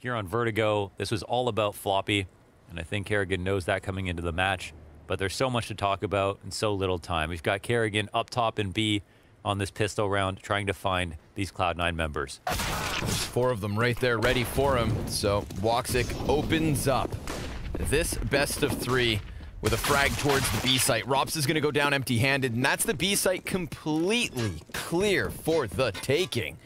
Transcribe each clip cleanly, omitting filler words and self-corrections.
you're on Vertigo, this was all about Floppy, and I think Kerrigan knows that coming into the match. But there's so much to talk about and so little time. We've got Kerrigan up top in B on this pistol round, trying to find these Cloud9 members. There's 4 of them right there ready for him. So Woxic opens up this best of 3 with a frag towards the B site. Rops is going to go down empty-handed, and that's the B site completely clear for the taking.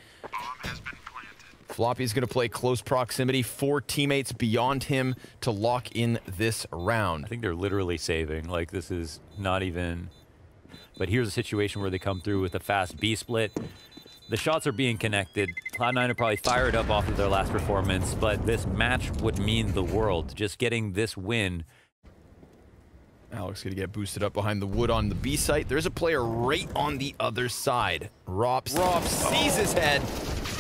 Floppy's going to play close proximity, 4 teammates beyond him to lock in this round. I think they're literally saving. Like, this is not even... But here's a situation where they come through with a fast B split. The shots are being connected. Cloud9 are probably fired up off of their last performance, but this match would mean the world. Just getting this win. Alex going to get boosted up behind the wood on the B site. There's a player right on the other side. Rops sees his head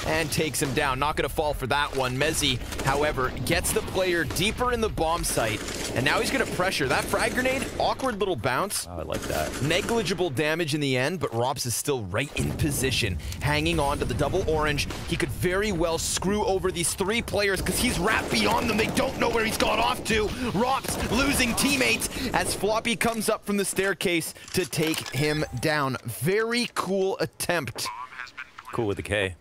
and takes him down. Not going to fall for that one. Mezzi, however, gets the player deeper in the bomb site, and now he's going to pressure. That frag grenade, awkward little bounce. Oh, I like that. Negligible damage in the end, but Rops is still right in position, hanging on to the double orange. He could very well screw over these 3 players because he's wrapped beyond them. They don't know where he's gone off to. Rops losing teammates as Floppy comes up from the staircase to take him down. Very cool attempt. Cool with the K.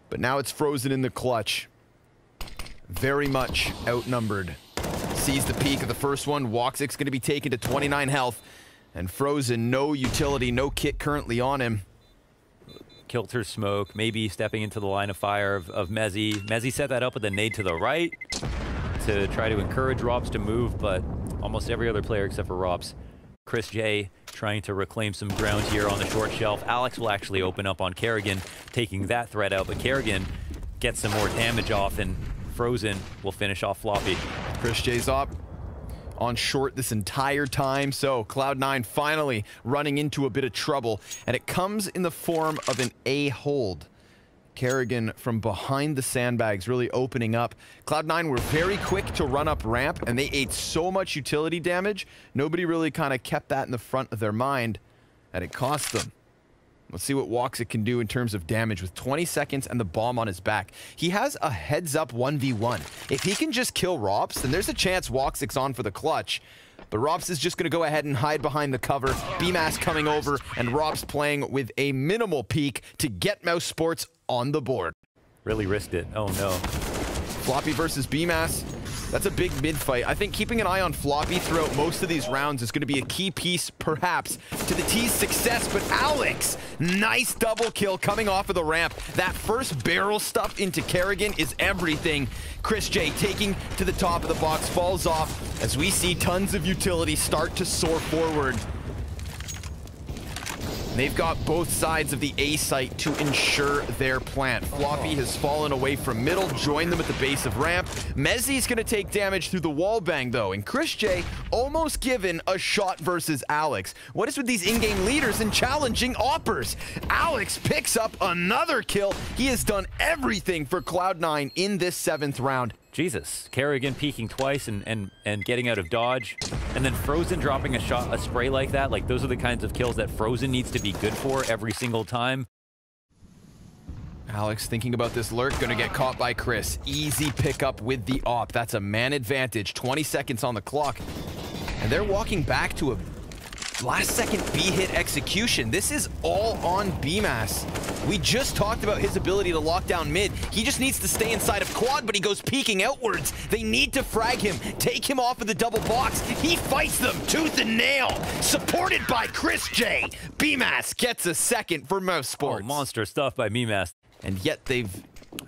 But now it's Frozen in the clutch. Very much outnumbered. Sees the peak of the first one. Woxic's going to be taken to 29 health. And Frozen, no utility, no kit currently on him. Kilter smoke, maybe stepping into the line of fire of Mezzi. Mezzi set that up with a nade to the right to try to encourage Rops to move, but almost every other player except for Rops. Chris J trying to reclaim some ground here on the short shelf. Alex will actually open up on Kerrigan, taking that threat out, but Kerrigan gets some more damage off, and Frozen will finish off Floppy. Chris J's up on short this entire time, so Cloud9 finally running into a bit of trouble, and it comes in the form of an A hold. Kerrigan from behind the sandbags really opening up. Cloud9 were very quick to run up ramp, and they ate so much utility damage, nobody really kind of kept that in the front of their mind, and it cost them. Let's see what Woxic can do in terms of damage with 20 seconds and the bomb on his back. He has a heads-up 1v1. If he can just kill Rops, then there's a chance Woxic's on for the clutch. But Rops is just going to go ahead and hide behind the cover. BMAS coming over, and Rops playing with a minimal peek to get Mousesports on the board. Really risked it. Oh no. Floppy versus BMAS. That's a big mid-fight. I think keeping an eye on Floppy throughout most of these rounds is going to be a key piece, perhaps, to the T's success. But Alex, nice double kill coming off of the ramp. That first barrel stuff into Kerrigan is everything. Chris J taking to the top of the box, falls off as we see tons of utility start to soar forward. They've got both sides of the A site to ensure their plant. Floppy has fallen away from middle, joined them at the base of ramp. Mezzi's going to take damage through the wall bang, though, and Chris J almost given a shot versus Alex. What is with these in-game leaders and challenging oppers? Alex picks up another kill. He has done everything for Cloud9 in this 7th round. Jesus, Kerrigan peeking twice and getting out of dodge, and then Frozen dropping a spray like that. Like, those are the kinds of kills that Frozen needs to be good for every single time. Alex thinking about this lurk, gonna get caught by Chris. Easy pickup with the op. That's a man advantage. 20 seconds on the clock, and they're walking back to a last-second B-hit execution. This is all on BMAS. We just talked about his ability to lock down mid. He just needs to stay inside of quad, but he goes peeking outwards. They need to frag him, take him off of the double box. He fights them tooth and nail, supported by Chris J. BMAS gets a second for Mousesports. Oh, monster stuff by BMAS. And yet they've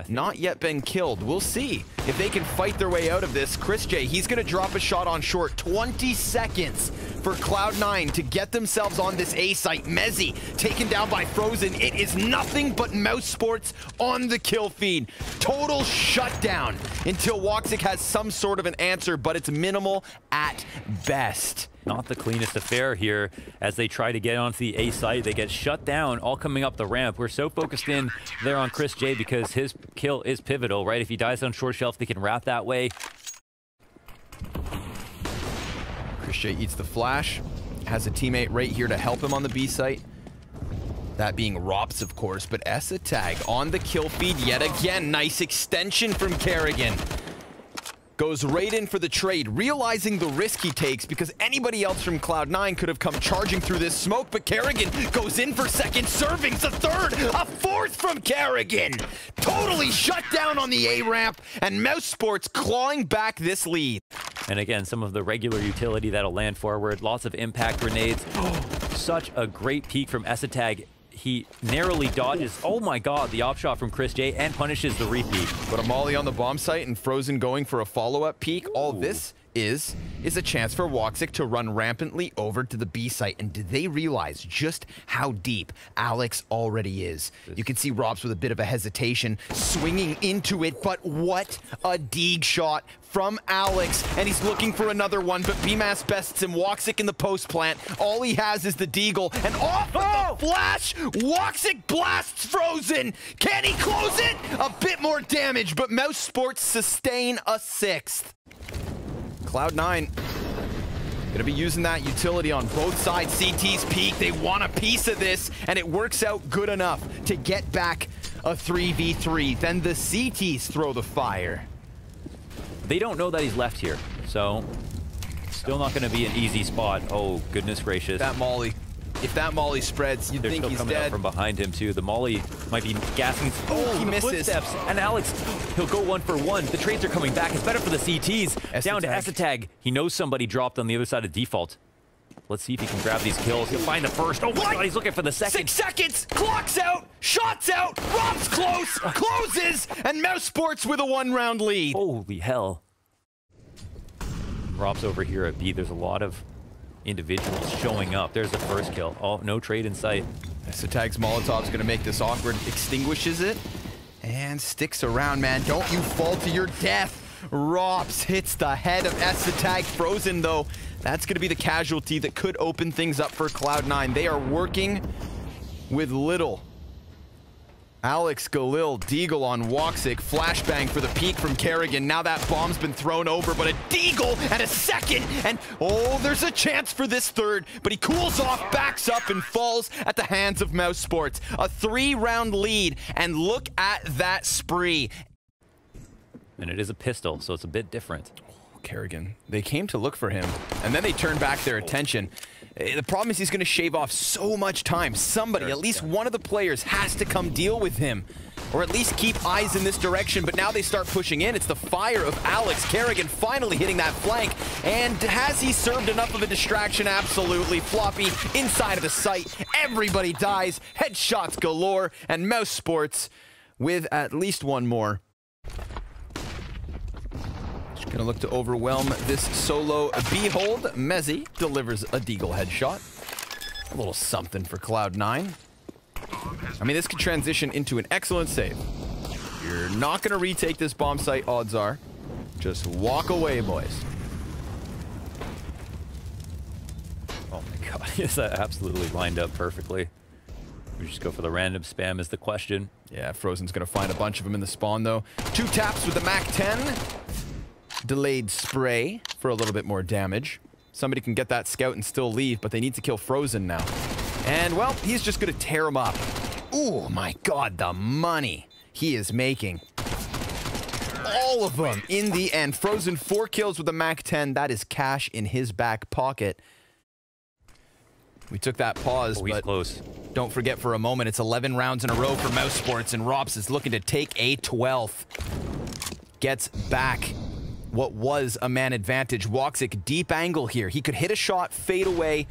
not yet been killed. We'll see if they can fight their way out of this. Chris J, he's going to drop a shot on short. 20 seconds for Cloud9 to get themselves on this A site. Mezzi taken down by Frozen. It is nothing but Mousesports on the kill feed. Total shutdown until Woxic has some sort of an answer, but it's minimal at best. Not the cleanest affair here as they try to get onto the A site. They get shut down all coming up the ramp. We're so focused in there on Chris J because his kill is pivotal, right? If he dies on short shelf, they can wrap that way. Chris J eats the flash, has a teammate right here to help him on the B site. That being Rops, of course, but ENCE tag on the kill feed yet again. Nice extension from Kerrigan. Goes right in for the trade, realizing the risk he takes because anybody else from Cloud9 could have come charging through this smoke, but Kerrigan goes in for second servings, a third, a fourth from Kerrigan. Totally shut down on the A ramp, and Mousesports clawing back this lead. And again, some of the regular utility that'll land forward, lots of impact grenades. Such a great peek from ENCE tag. He narrowly dodges, oh my god, the op shot from Chris J and punishes the repeat. But a molly on the bomb site and Frozen going for a follow-up peek. All this is a chance for Woxic to run rampantly over to the B site. And do they realize just how deep Alex already is? You can see Robs with a bit of a hesitation, swinging into it, but what a dig shot from Alex, and he's looking for another one, but BMAS bests him. Woxic in the post plant. All he has is the deagle, and off of the flash, Woxic blasts Frozen. Can he close it? A bit more damage, but Mousesports sustain a sixth. Cloud9 gonna be using that utility on both sides. CT's peak, they want a piece of this, and it works out good enough to get back a 3v3. Then the CTs throw the fire. They don't know that he's left here, so still not going to be an easy spot. Oh, goodness gracious. That molly. If that molly spreads, you'd think he's coming dead. Out from behind him, too. The molly might be gassing. Oh, he misses. Footsteps. And Alex, he'll go 1 for 1. The trades are coming back. It's better for the CTs. Down to ENCE tag. He knows somebody dropped on the other side of default. Let's see if he can grab these kills. He'll find the first. Oh my god, he's looking for the second. 6 seconds! Clock's out! Shots out! Rob's close! Closes! And Mousesports with a 1-round lead. Holy hell. Rob's over here at B. There's a lot of individuals showing up. There's the first kill. Oh, no trade in sight. So tags Molotov's gonna make this awkward. Extinguishes it and sticks around, man. Don't you fall to your death. Rops hits the head of ENCE tag. Frozen, though. That's gonna be the casualty that could open things up for Cloud9. They are working with little. Alex, Galil, Deagle on Woxic, flashbang for the peak from Kerrigan. Now that bomb's been thrown over, but a Deagle and a second, and oh, there's a chance for this third, but he cools off, backs up, and falls at the hands of Mousesports. A 3-round lead, and look at that spree. And it is a pistol, so it's a bit different. Kerrigan, they came to look for him, and then they turned back their attention. The problem is he's going to shave off so much time. Somebody, at least one of the players, has to come deal with him, or at least keep eyes in this direction. But now they start pushing in. It's the fire of Alex. Kerrigan finally hitting that flank. And has he served enough of a distraction? Absolutely. Floppy inside of the site. Everybody dies. Headshots galore. And Mousesports with at least one more. Gonna look to overwhelm this solo B-hold. Mezzy delivers a Deagle headshot. A little something for Cloud9. I mean, this could transition into an excellent save. You're not gonna retake this bomb site, odds are. Just walk away, boys. Oh my god, yes, that absolutely lined up perfectly. We just go for the random spam is the question. Yeah, Frozen's gonna find a bunch of them in the spawn, though. 2 taps with the MAC-10. Delayed spray for a little bit more damage. Somebody can get that scout and still leave, but they need to kill Frozen now. And, well, he's just going to tear him up. Oh, my God, the money he is making. All of them in the end. Frozen 4 kills with the MAC-10. That is cash in his back pocket. We took that pause, he's but close. Don't forget for a moment, it's 11 rounds in a row for Mousesports, and Rops is looking to take a 12th. Gets back what was a man advantage. Woxic, deep angle here. He could hit a shot, fade away.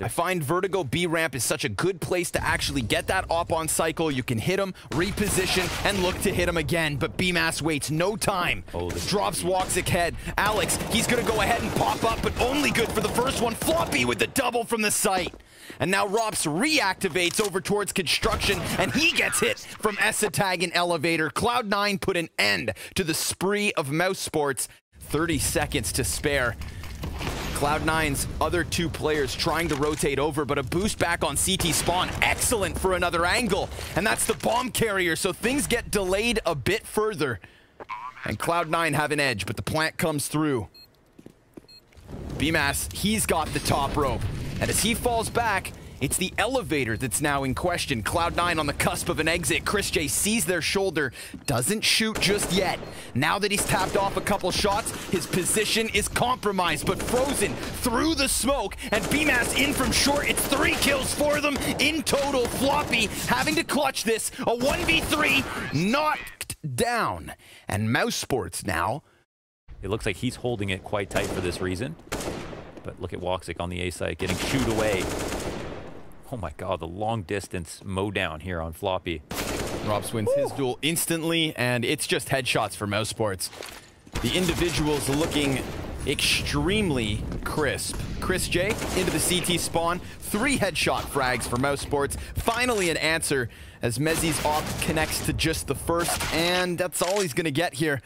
I find Vertigo B ramp is such a good place to actually get that op on cycle. You can hit him, reposition, and look to hit him again. But BMAS waits no time. Drops Woxic head. Alex, he's gonna go ahead and pop up, but only good for the first one. Floppy with the double from the site. And now Rops reactivates over towards construction, and he gets hit from ENCE tag and elevator. Cloud9 put an end to the spree of Mousesports. 30 seconds to spare. Cloud9's other 2 players trying to rotate over, but a boost back on CT spawn. Excellent for another angle. And that's the bomb carrier, so things get delayed a bit further. And Cloud9 have an edge, but the plant comes through. BMAS, he's got the top rope. And as he falls back, It's the elevator that's now in question. Cloud9 on the cusp of an exit. chrisJ sees their shoulder, doesn't shoot just yet. Now that he's tapped off a couple shots, his position is compromised, but Frozen through the smoke, and BMAS in from short. It's 3 kills for them in total. Floppy having to clutch this. A 1v3 knocked down. And Mousesports now. It looks like he's holding it quite tight for this reason. But look at Woxic on the A site getting shooed away. Oh my god, the long distance mow down here on Floppy. ropz wins his duel instantly, and it's just headshots for Mousesports. The individuals looking extremely crisp. chrisJ into the CT spawn. 3 headshot frags for Mousesports. Finally an answer as Mezzi's op connects to just the first, and that's all he's going to get here.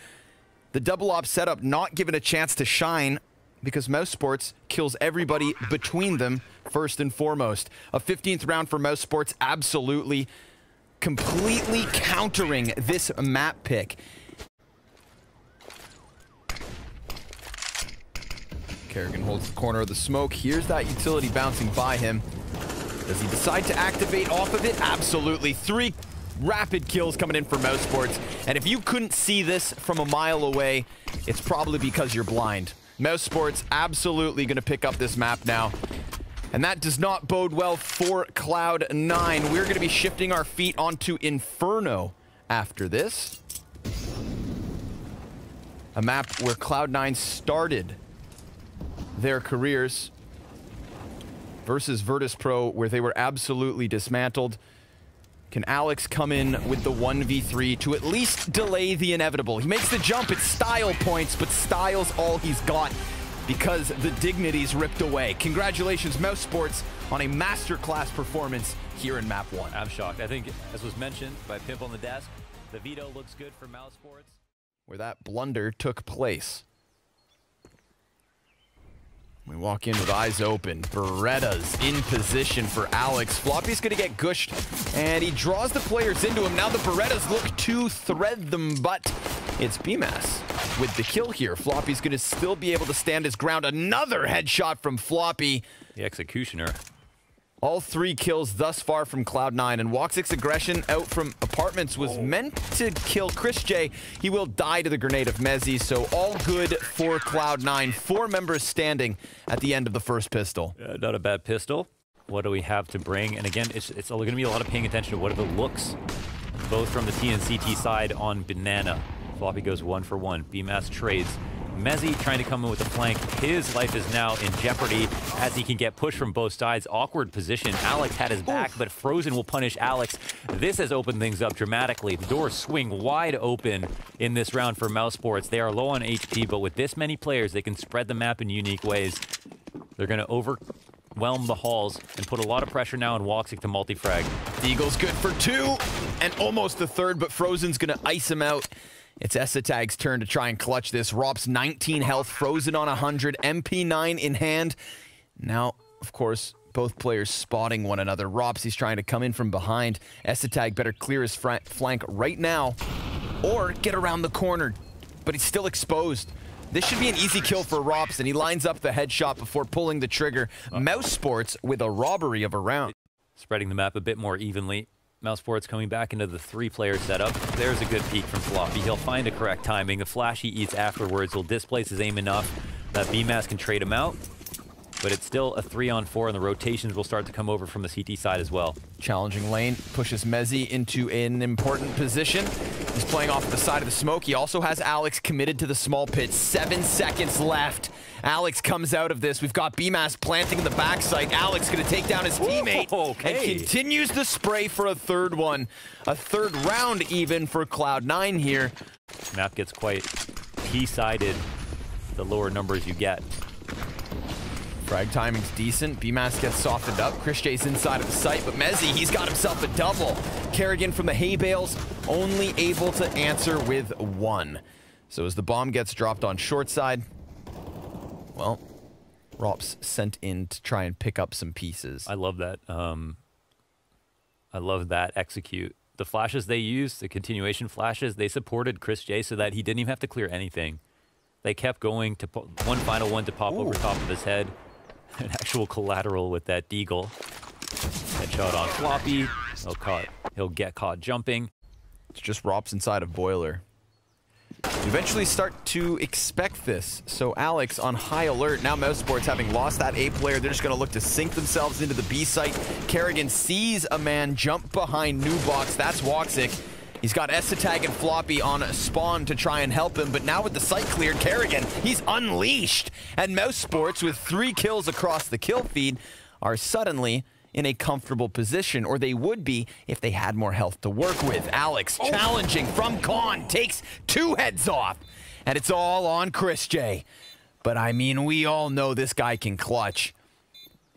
The double op setup not given a chance to shine because Mousesports kills everybody between them first and foremost. A 15th round for Mousesports, absolutely, completely countering this map pick. Kerrigan holds the corner of the smoke. Here's that utility bouncing by him. Does he decide to activate off of it? Absolutely. 3 rapid kills coming in for Mousesports. And if you couldn't see this from a mile away, it's probably because you're blind. Mousesports absolutely going to pick up this map now. And that does not bode well for Cloud9. We're going to be shifting our feet onto Inferno after this. A map where Cloud9 started their careers versus Virtus Pro, where they were absolutely dismantled. Can Alex come in with the 1v3 to at least delay the inevitable? He makes the jump. It's style points, but style's all he's got because the dignity's ripped away. Congratulations, Mousesports, on a masterclass performance here in Map 1. I'm shocked. I think, as was mentioned by Pimp on the desk, the veto looks good for Mousesports. Where that blunder took place. We walk in with eyes open. Beretta's in position for Alex. Floppy's going to get gushed, and he draws the players into him. Now the Berettas look to thread them, but it's BMAS with the kill here. Floppy's going to still be able to stand his ground. Another headshot from Floppy. The executioner. All 3 kills thus far from Cloud9, and Woxic's aggression out from apartments was meant to kill chrisJ. He will die to the grenade of Mezzi, so all good for Cloud9. 4 members standing at the end of the first pistol. Not a bad pistol. What do we have to bring? And again, it's going to be a lot of paying attention to what are the looks, both from the T and CT side on Banana. Floppy goes 1 for 1. BMAS trades. Mezzi trying to come in with the flank. His life is now in jeopardy as he can get pushed from both sides. Awkward position. Alex had his back, but Frozen will punish Alex. This has opened things up dramatically. The doors swing wide open in this round for Mousesports. They are low on HP, but with this many players, they can spread the map in unique ways. They're going to overwhelm the halls and put a lot of pressure now on Woxic to multi-frag. Deagle's good for 2 and almost the 3rd, but Frozen's going to ice him out. It's Esatag's turn to try and clutch this. ropz 19 health, Frozen on 100, MP9 in hand. Now, of course, both players spotting one another. ropz, he's trying to come in from behind. Esatag better clear his flank right now or get around the corner, but he's still exposed. This should be an easy kill for ropz, and he lines up the headshot before pulling the trigger. Mousesports with a robbery of a round. Spreading the map a bit more evenly. Mousesports coming back into the 3-player setup. There's a good peek from Floppy. He'll find the correct timing. The flash he eats afterwards will displace his aim enough that BMAS can trade him out. But it's still a 3-on-4, and the rotations will start to come over from the CT side as well. Challenging lane pushes Mezzi into an important position. He's playing off the side of the smoke. He also has Alex committed to the small pit. 7 seconds left. Alex comes out of this. We've got BMAS planting in the backside. Alex going to take down his teammate and continues the spray for a 3rd one. A 3rd round even for Cloud9 here. Map gets quite T-sided the lower numbers you get. Frag timing's decent. BMAS gets softened up. chrisJ's inside of the site, but Mezzi, he's got himself a double. Kerrigan from the hay bales, only able to answer with 1. So as the bomb gets dropped on short side, well, ropz sent in to try and pick up some pieces. I love that. I love that execute. The flashes they used, the continuation flashes, they supported chrisJ so that he didn't even have to clear anything. They kept going to one final one to pop over top of his head. An actual collateral with that deagle. shot on Floppy. He'll get caught jumping. It's just Rops inside of Boiler. You eventually start to expect this. So Alex on high alert. Now Mousesports, having lost that A player, they're just going to look to sink themselves into the B site. Kerrigan sees a man jump behind Nubox. That's Woxic. He's got Esatag and Floppy on spawn to try and help him, but now with the site cleared, Kerrigan, he's unleashed. And Mousesports, with 3 kills across the kill feed, are suddenly in a comfortable position, or they would be if they had more health to work with. Alex challenging from Con, takes 2 heads off, and it's all on Chris J. But I mean, we all know this guy can clutch.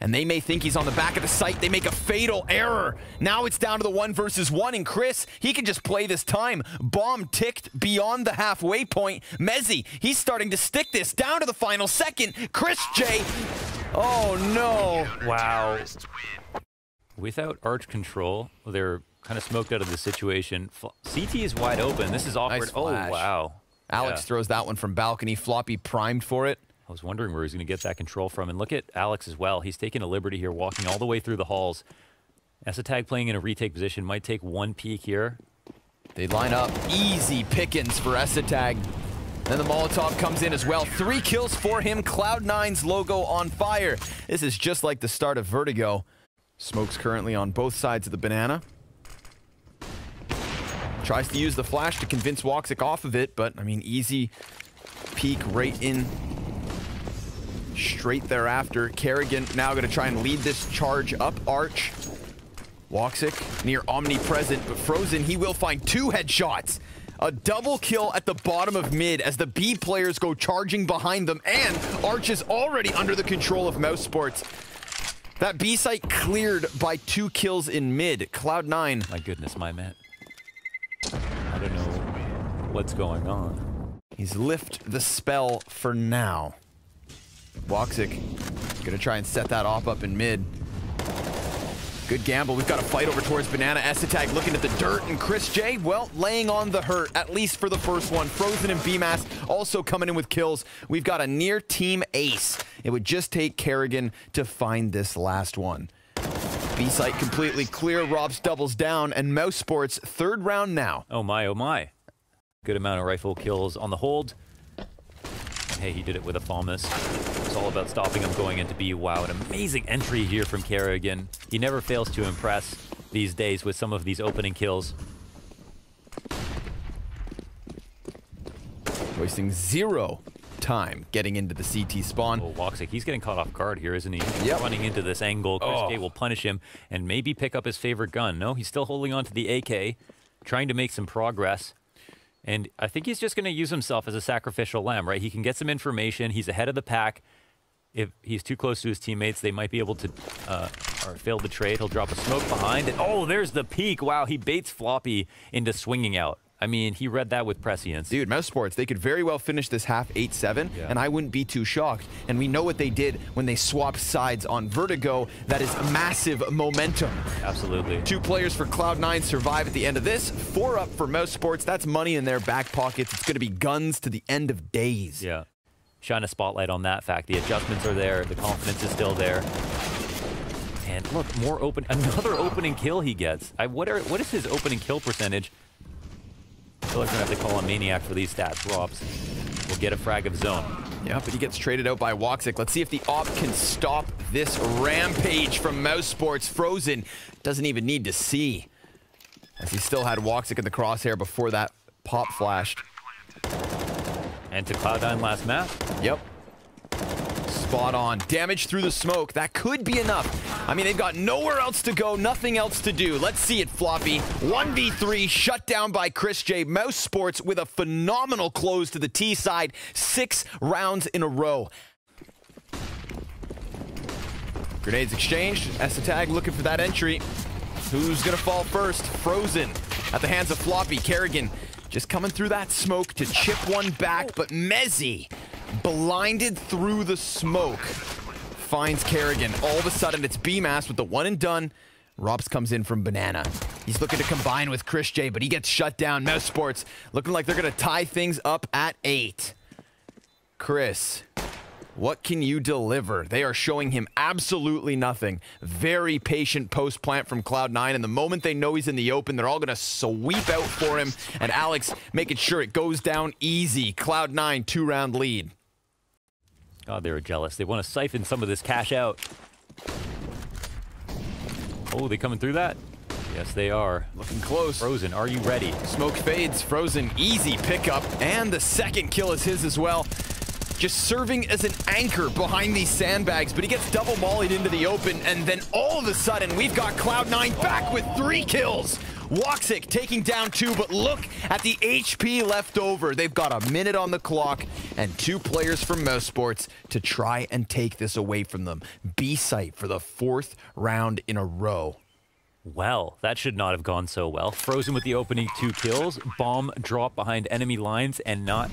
And they may think he's on the back of the site. They make a fatal error. Now it's down to the 1 versus 1, and Chris, he can just play this time. Bomb ticked beyond the halfway point. Mezzy, he's starting to stick this down to the final second. Chris J. Oh no. Wow. Without arch control, they're kind of smoked out of the situation. CT is wide open. This is awkward. Nice oh, flash. wow. Alex throws that one from balcony. Floppy primed for it. I was wondering where he's going to get that control from. And look at Alex as well. He's taking a liberty here, walking all the way through the halls. Esatag playing in a retake position. Might take 1 peek here. They line up. Easy pickings for Esatag. Then the Molotov comes in as well. 3 kills for him. Cloud9's logo on fire. This is just like the start of Vertigo. Smoke's currently on both sides of the banana. Tries to use the flash to convince Woxic off of it, but I mean, easy peek right in. Straight thereafter, Kerrigan now going to try and lead this charge up arch. Woxic near omnipresent, but Frozen, he will find 2 headshots. A double kill at the bottom of mid as the B players go charging behind them, and Arch is already under the control of Mousesports. That B site cleared by 2 kills in mid. Cloud9. My goodness, my man. I don't know what's going on. He's lift the spell for now. Woxic gonna try and set that off up in mid. Good gamble. We've got a fight over towards Banana. Esatag looking at the dirt, and Chris J, well, laying on the hurt, at least for the first one. Frozen and BMAS also coming in with kills. We've got a near team ace. It would just take Kerrigan to find this last one. B site completely clear. Robs doubles down, and Mousesports 3rd round now. Oh my, oh my. Good amount of rifle kills on the hold. Hey, he did it with a Falmus. It's all about stopping him going into B. Wow, an amazing entry here from Kerrigan. He never fails to impress these days with some of these opening kills. Wasting 0 time getting into the CT spawn. Oh, Woxic, he's getting caught off guard here, isn't he? Yep. Running into this angle. Chris J will punish him and maybe pick up his favorite gun. No, he's still holding on to the AK, trying to make some progress. And I think he's just going to use himself as a sacrificial lamb, right? He can get some information. He's ahead of the pack. If he's too close to his teammates, they might be able to or fail the trade. He'll drop a smoke behind it. Oh, there's the peek. Wow, he baits Floppy into swinging out. I mean, he read that with prescience. Dude, Mousesports, they could very well finish this half 8-7, and I wouldn't be too shocked. And we know what they did when they swapped sides on Vertigo. That is massive momentum. Absolutely. 2 players for Cloud9 survive at the end of this. 4 up for Mousesports. That's money in their back pockets. It's going to be guns to the end of days. Yeah. Shine a spotlight on that fact. The adjustments are there. The confidence is still there. And look, another opening kill he gets. What is his opening kill percentage? I feel like we're going to have to call a maniac for these stats. Robs will get a frag of zone. Yeah, but he gets traded out by Woxic. Let's see if the op can stop this rampage from Mousesports. Frozen doesn't even need to see, as he still had Woxic in the crosshair before that pop flashed. And to Cloud9 last map. Yep. Spot on. Damage through the smoke. That could be enough. I mean, they've got nowhere else to go, nothing else to do. Let's see it, Floppy. 1v3, shut down by Chris J. Mousesports with a phenomenal close to the T side. 6 rounds in a row. Grenades exchanged. Esatag looking for that entry. Who's gonna fall first? Frozen at the hands of Floppy. Kerrigan just coming through that smoke to chip one back, but Mezzy, blinded through the smoke, finds Kerrigan. All of a sudden, it's BMAS with the 1 and done. Robs comes in from Banana. He's looking to combine with Chris J, but he gets shut down. Mousesports looking like they're going to tie things up at 8. Chris What can you deliver? They are showing him absolutely nothing. Very patient post plant from Cloud9, and the moment they know he's in the open, they're all gonna sweep out for him, and Alex making sure it goes down easy. Cloud9, 2-round lead. God, they were jealous. They want to siphon some of this cash out. Oh, they coming through that? Yes, they are. Looking close. Frozen, are you ready? Smoke fades, Frozen, easy pickup, and the second kill is his as well. Just serving as an anchor behind these sandbags, but he gets double mollied into the open, and then all of a sudden, we've got Cloud9 back with 3 kills. Woxic taking down 2, but look at the HP left over. They've got a minute on the clock, and 2 players from Mousesports to try and take this away from them. B-site for the 4th round in a row. Well, that should not have gone so well. Frozen with the opening 2 kills, bomb drop behind enemy lines, and not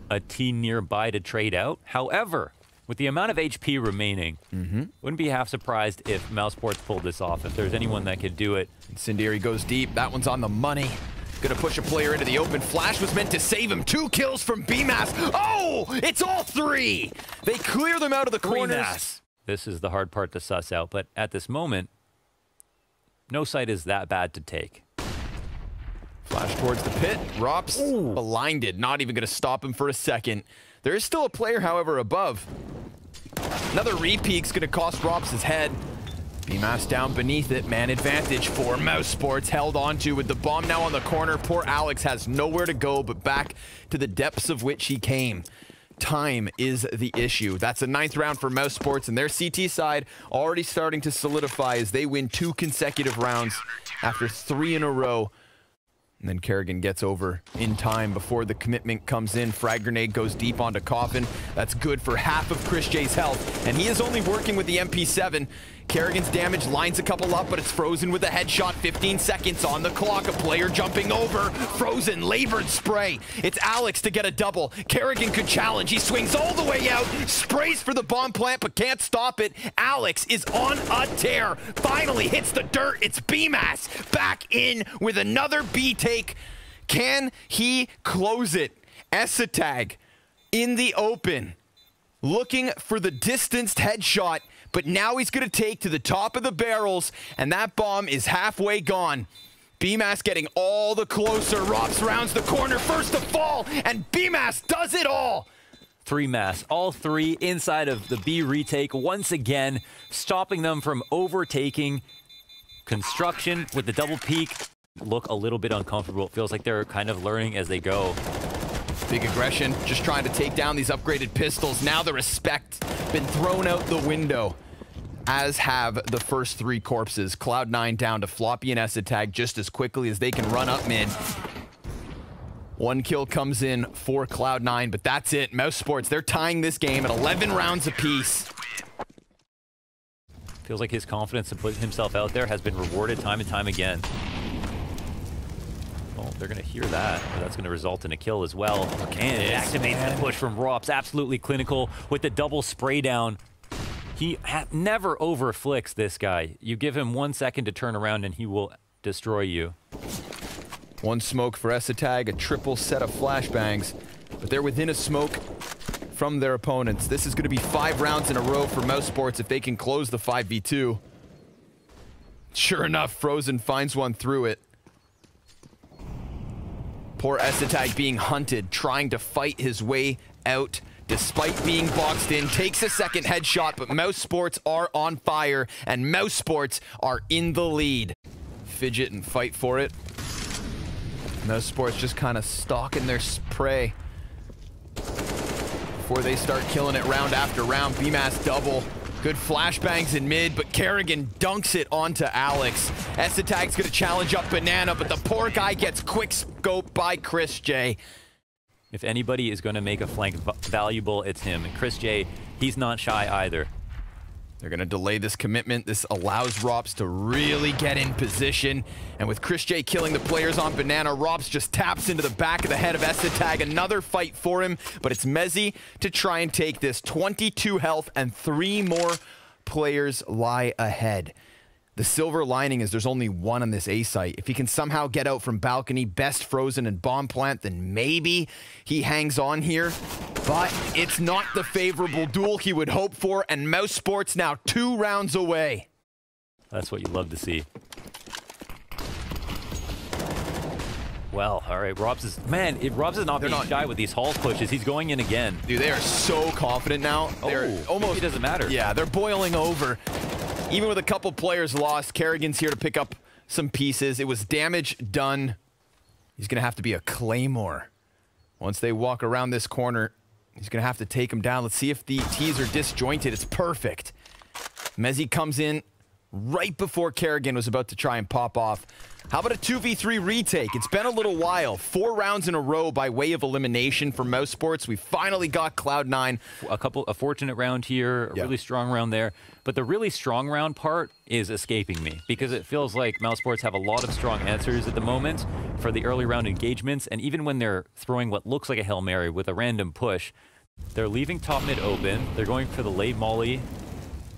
a team nearby to trade out. However, with the amount of HP remaining, wouldn't be half surprised if Mousesports pulled this off, if there's anyone that could do it. Incendiary goes deep. That one's on the money. Gonna push a player into the open. Flash was meant to save him. 2 kills from BMAS. Oh, it's all 3. They clear them out of the corners. This is the hard part to suss out, but at this moment, no site is that bad to take. Flash towards the pit. Rops blinded. Not even going to stop him for a second. There is still a player, however, above. Another repeat's going to cost Rops his head. BMAS down beneath it. Man advantage for Mousesports. Held onto with the bomb now on the corner. Poor Alex has nowhere to go but back to the depths of which he came. Time is the issue. That's a 9th round for Mousesports, and their CT side already starting to solidify as they win 2 consecutive rounds after 3 in a row. And then Kerrigan gets over in time before the commitment comes in. Frag grenade goes deep onto Coffin. That's good for half of Chris J's health. And he is only working with the MP7. Kerrigan's damage lines a couple up, but it's Frozen with a headshot. 15 seconds on the clock. A player jumping over. Frozen, labored spray. It's Alex to get a double. Kerrigan could challenge. He swings all the way out. Sprays for the bomb plant, but can't stop it. Alex is on a tear. Finally hits the dirt. It's BMAS back in with another B take. Can he close it? ENCE tag in the open. Looking for the distanced headshot. But now he's going to take to the top of the barrels, and that bomb is halfway gone. BMAS getting all the closer. Rops rounds the corner, first to fall, and BMAS does it all. 3 mass, all 3 inside of the B retake, once again, stopping them from overtaking. Construction with the double peak look a little bit uncomfortable. It feels like they're kind of learning as they go. Big aggression, just trying to take down these upgraded pistols. Now the respect been thrown out the window, as have the first 3 corpses. Cloud9 down to Floppy and ENCE tag just as quickly as they can run up mid. 1 kill comes in for Cloud9, but that's it. Mousesports, they're tying this game at 11 rounds apiece. Feels like his confidence to put himself out there has been rewarded time and time again. Oh, they're going to hear that. That's going to result in a kill as well. And it activates the push from Rops. Absolutely clinical with the double spray down. He never overflicks this guy. You give him 1 second to turn around and he will destroy you. 1 smoke for ENCE tag, a triple set of flashbangs, but they're within a smoke from their opponents. This is going to be 5 rounds in a row for Mousesports if they can close the 5v2. Sure enough, Frozen finds one through it. Poor ENCE tag being hunted, trying to fight his way out despite being boxed in. Takes a second headshot, but Mousesports are on fire, and Mousesports are in the lead. Fidget and fight for it. Mousesports just kind of stalking their prey before they start killing it round after round. BMAS double. Good flashbangs in mid, but Kerrigan dunks it onto Alex. ENCE tag's gonna challenge up Banana, but the poor guy gets quick scoped by Chris J. If anybody is gonna make a flank valuable, it's him. And Chris J, he's not shy either. They're gonna delay this commitment. This allows Rops to really get in position. And with Chris J killing the players on Banana, Rops just taps into the back of the head of ENCE tag. Another fight for him, but it's Mezzy to try and take this. 22 health and 3 more players lie ahead. The silver lining is there's only 1 on this A site. If he can somehow get out from balcony, best Frozen and bomb plant, then maybe he hangs on here. But it's not the favorable duel he would hope for, and Mousesports now 2 rounds away. That's what you love to see. Well, all right, Robs is not being shy with these Hall pushes. He's going in again. Dude, they are so confident now. They're almost, it doesn't matter. Yeah, they're boiling over. Even with a couple players lost, Kerrigan's here to pick up some pieces. It was damage done. He's gonna have to be a Claymore. Once they walk around this corner, he's gonna have to take him down. Let's see if the T's are disjointed. It's perfect. Mezzi comes in right before Kerrigan was about to try and pop off. How about a 2v3 retake? It's been a little while. 4 rounds in a row by way of elimination for Mousesports. We finally got Cloud9. A fortunate round here, a really strong round there. But the really strong round part is escaping me because it feels like Mousesports have a lot of strong answers at the moment for the early round engagements. And even when they're throwing what looks like a Hail Mary with a random push, they're leaving top mid open. They're going for the late molly.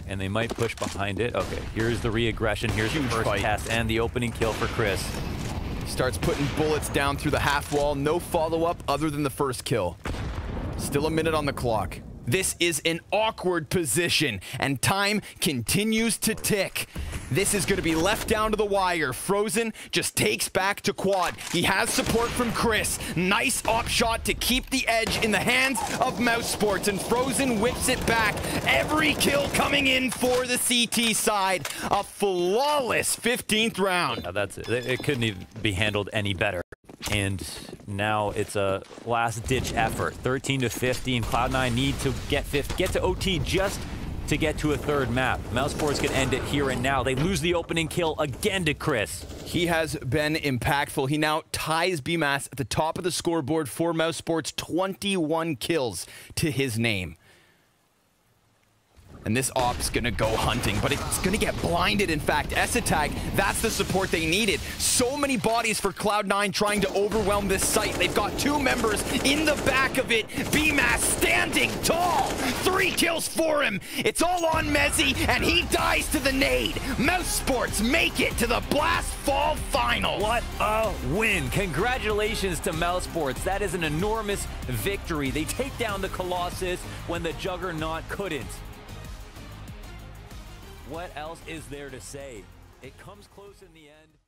And they might push behind it. Okay, here's the re-aggression. Here's the first test and the opening kill for Chris. Starts putting bullets down through the half wall. No follow-up other than the first kill. Still a minute on the clock. This is an awkward position, and time continues to tick. This is going to be left down to the wire. Frozen just takes back to quad. He has support from Chris. Nice op shot to keep the edge in the hands of Mousesports, and Frozen whips it back. Every kill coming in for the CT side. A flawless 15th round. Yeah, that's it. It couldn't even be handled any better. And now it's a last-ditch effort. 13-15. Cloud9 need to get to OT just to get to a third map. Mousesports can end it here and now. They lose the opening kill again to Chris. He has been impactful. He now ties BMAS at the top of the scoreboard for Mousesports. 21 kills to his name. And this op's gonna go hunting, but it's gonna get blinded. In fact, S-Attack, that's the support they needed. So many bodies for Cloud9 trying to overwhelm this site. They've got 2 members in the back of it. BMAS standing tall. 3 kills for him. It's all on Mezzi, and he dies to the nade. Mousesports make it to the Blast Fall Final. What a win. Congratulations to Mousesports. That is an enormous victory. They take down the Colossus when the Juggernaut couldn't. What else is there to say? It comes close in the end.